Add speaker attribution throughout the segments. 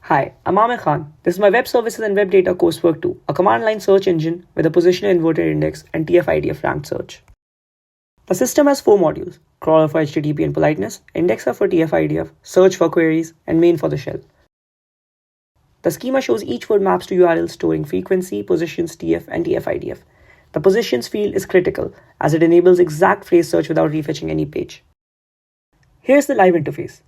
Speaker 1: Hi, I'm Amir Khan. This is my web services and web data Coursework 2, a command line search engine with a positional inverted index and TF-IDF ranked search. The system has 4 modules: crawler for HTTP and politeness, indexer for TF-IDF, search for queries, and main for the shell. The schema shows each word maps to URLs storing frequency, positions, TF, and TF-IDF. The positions field is critical as it enables exact phrase search without refetching any page. Here's the live interface.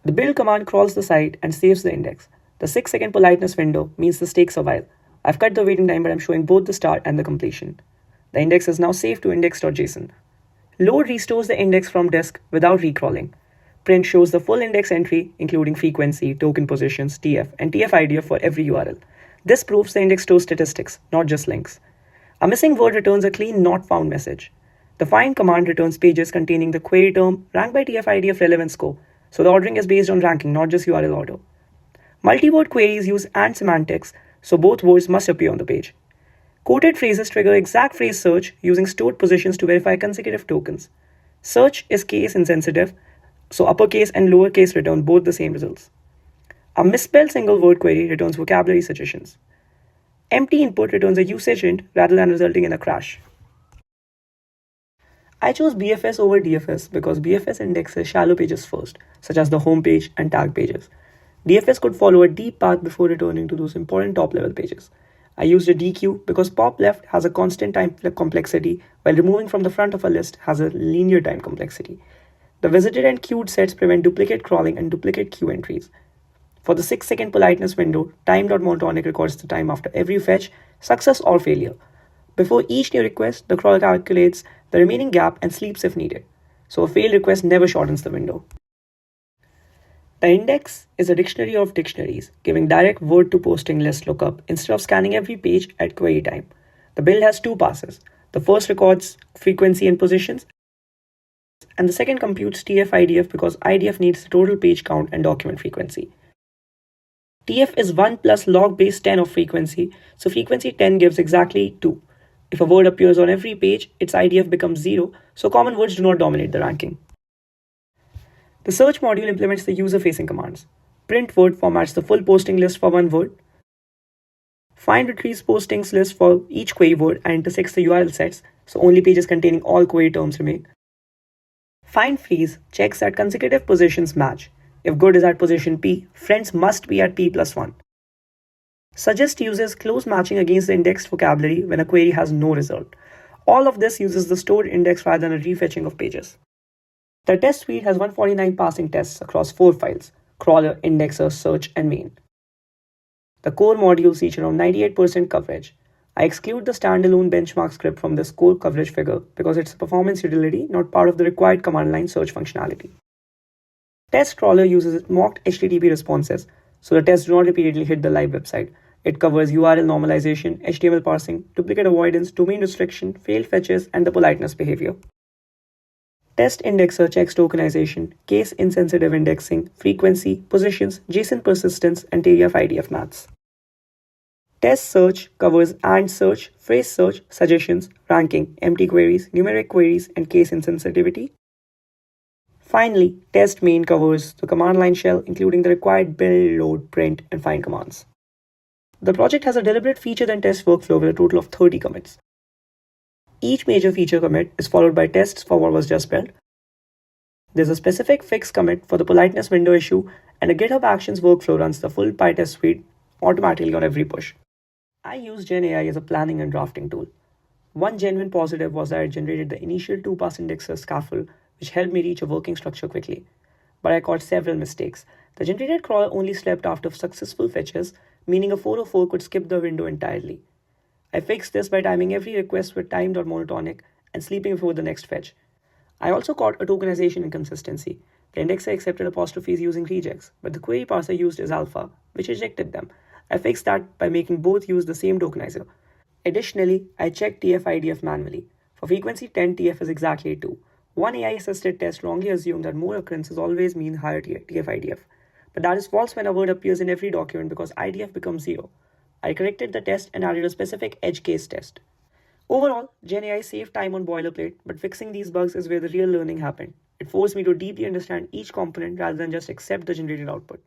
Speaker 1: The build command crawls the site and saves the index. The 6-second politeness window means this takes a while. I've cut the waiting time, but I'm showing both the start and the completion. The index is now saved to index.json. Load restores the index from disk without recrawling. Print shows the full index entry, including frequency, token positions, TF, and TF-IDF for every URL. This proves the index stores statistics, not just links. A missing word returns a clean not found message. The find command returns pages containing the query term ranked by TF-IDF relevance score, so the ordering is based on ranking, not just URL order. Multi-word queries use AND semantics, so both words must appear on the page. Quoted phrases trigger exact phrase search using stored positions to verify consecutive tokens. Search is case insensitive, so uppercase and lowercase return both the same results. A misspelled single word query returns vocabulary suggestions. Empty input returns a usage hint rather than resulting in a crash. I chose BFS over DFS because BFS indexes shallow pages first, such as the home page and tag pages. DFS could follow a deep path before returning to those important top-level pages. I used a DQ because pop left has a constant time complexity, while removing from the front of a list has a linear time complexity. The visited and queued sets prevent duplicate crawling and duplicate queue entries. For the 6-second politeness window, time.monotonic records the time after every fetch, success or failure. Before each new request, the crawler calculates the remaining gap and sleeps if needed, so a failed request never shortens the window. The index is a dictionary of dictionaries, giving direct word-to-posting list lookup instead of scanning every page at query time. The build has 2 passes. The first records frequency and positions, and the second computes TF-IDF because IDF needs the total page count and document frequency. TF is 1 plus log base 10 of frequency, so frequency 10 gives exactly 2. If a word appears on every page, its IDF becomes 0, so common words do not dominate the ranking. The search module implements the user-facing commands. Print word formats the full posting list for one word. Find retrieves postings list for each query word and intersects the URL sets, so only pages containing all query terms remain. Find freeze checks that consecutive positions match. If good is at position P, friends must be at P plus 1. Suggest uses close matching against the indexed vocabulary when a query has no result. All of this uses the stored index rather than a refetching of pages. The test suite has 149 passing tests across 4 files: crawler, indexer, search, and main. The core modules reach around 98% coverage. I exclude the standalone benchmark script from this core coverage figure because it's a performance utility, not part of the required command line search functionality. Test crawler uses mocked HTTP responses, so the tests do not repeatedly hit the live website. It covers URL normalization, HTML parsing, duplicate avoidance, domain restriction, failed fetches, and the politeness behavior. Test indexer checks tokenization, case-insensitive indexing, frequency, positions, JSON persistence, and TF-IDF maths. Test search covers AND search, phrase search, suggestions, ranking, empty queries, numeric queries, and case insensitivity. Finally, test main covers the command line shell, including the required build, load, print, and find commands. The project has a deliberate feature then test workflow with a total of 30 commits. Each major feature commit is followed by tests for what was just built. There's a specific fix commit for the politeness window issue, and a GitHub Actions workflow runs the full PyTest suite automatically on every push. I use GenAI as a planning and drafting tool. One genuine positive was that it generated the initial 2-pass indexer scaffold, which helped me reach a working structure quickly. But I caught several mistakes. The generated crawler only slept after successful fetches, meaning a 404 could skip the window entirely. I fixed this by timing every request with time.monotonic and sleeping before the next fetch. I also caught a tokenization inconsistency. The indexer accepted apostrophes using regex, but the query parser used is alpha, which rejected them. I fixed that by making both use the same tokenizer. Additionally, I checked TF-IDF manually. For frequency 10, TF is exactly 2. One AI-assisted test wrongly assumed that more occurrences always mean higher TF-IDF. But that is false when a word appears in every document because IDF becomes 0. I corrected the test and added a specific edge case test. Overall, GenAI saved time on boilerplate, but fixing these bugs is where the real learning happened. It forced me to deeply understand each component rather than just accept the generated output.